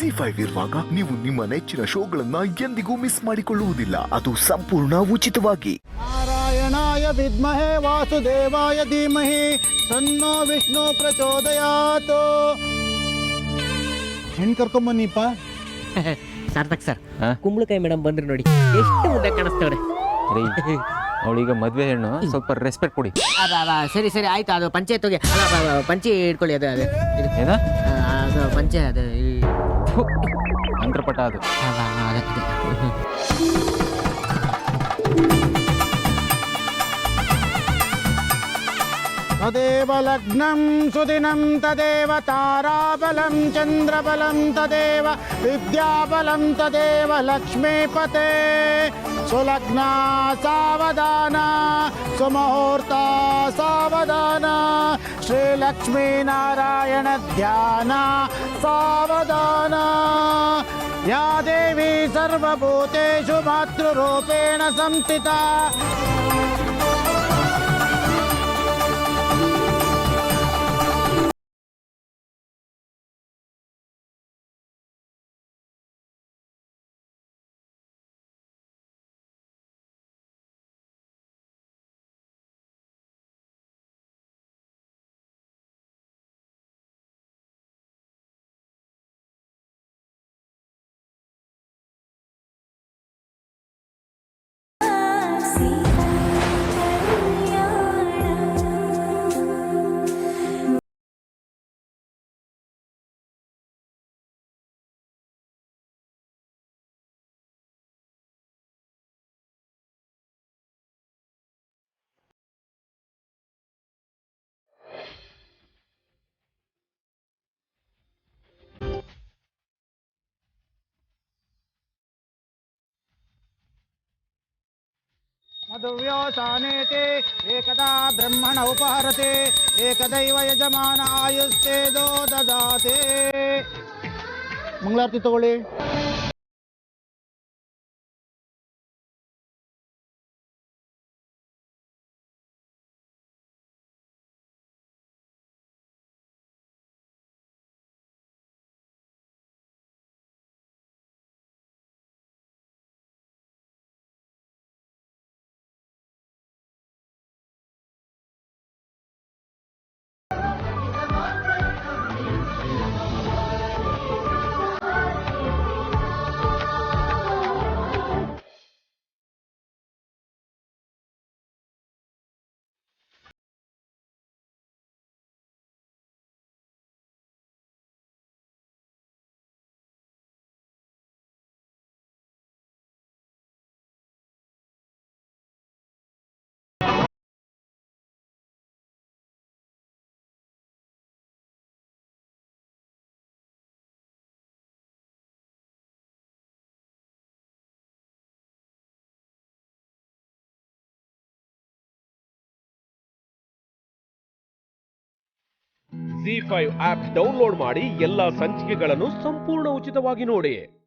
ಜಿ5 ಇರುವಾಗ ನೀವು ನಿಮ್ಮ ನೆಚ್ಚಿನ ಶೋಗಳನ್ನ ಎಂದಿಗೂ ಮಿಸ್ ಮಾಡಿಕೊಳ್ಳುವುದಿಲ್ಲ. ಅದು ಸಂಪೂರ್ಣ ಉಚಿತವಾಗಿ. ನಾರಾಯಣಾಯ ವಿದ್ಮಹೇ ವಾಸುದೇವಾಯ ಧೀಮಹಿ ತನ್ನೋ ವಿಷ್ಣು ಪ್ರಚೋದಯಾತ್. ಹೆಣ್ ಕರ್ಕೊಂಬನ್ನಿಪ್ಪ. ಸಾರ್ಥಕ್ ಸರ್, ಕುಂಬಳಕಾಯಿ ಮೇಡಮ್ ಬಂದ್ರಿ ನೋಡಿ, ಎಷ್ಟು ಮುದ್ದೆ ಕಾಣಿಸ್ತವ್ರೆ. ಅವಳೀಗ ಮದ್ವೆ ಹೆಣ್ಣು, ಸ್ವಲ್ಪ ರೆಸ್ಪೆಕ್ಟ್ ಕೊಡಿ. ಸರಿ ಸರಿ ಆಯ್ತು. ಅದು ಪಂಚಾಯತ್ಗೆ ಪಂಚಿ ಇಟ್ಕೊಳ್ಳಿ. ಅದು ಏನ ಅದು ಪಂಚೆ ಅದು ಮಂತ್ರಪಟ ಅದು. ತದೇವ ಲಗ್ನಂ ಸುದಿನಂ ತದೇವ ತಾರಾಬಲಂ ಚಂದ್ರಬಲಂ ತದೇವ ವಿದ್ಯಾಬಲಂ ತದೇವ ಲಕ್ಷ್ಮೀಪತೆ. ಸುಲಗ್ನ ಸಾವಧಾನ ಸುಮುಹೂರ್ತ ಸಾವಧಾನ ಶ್ರೀಲಕ್ಷ್ಮೀನಾರಾಯಣ ಧ್ಯಾನ ಸಾವಧಾನ. ಯಾ ದೇವಿ ಸರ್ವಭೂತೇಷು ಮಾತೃರೂಪೇಣ ಸಂಸ್ಥಿತಾ. ಮಧುವ್ಯೋಸಾನೇತೆ ಏಕದಾ ಬ್ರಹ್ಮಣ ಉಪಹರತೆ ಏಕದೈವ ಯಜಮಾನ ಆಯುಸ್ತೇಜೋ ದದಾತೆ. ಮಂಗಳಾರತಿ ತಗೊಳ್ಳಿ. ಜಿ5 ಆಪ್ ಡೌನ್ಲೋಡ್ ಮಾಡಿ ಎಲ್ಲಾ ಸಂಚಿಕೆಗಳನ್ನು ಸಂಪೂರ್ಣ ಉಚಿತವಾಗಿ ನೋಡಿ.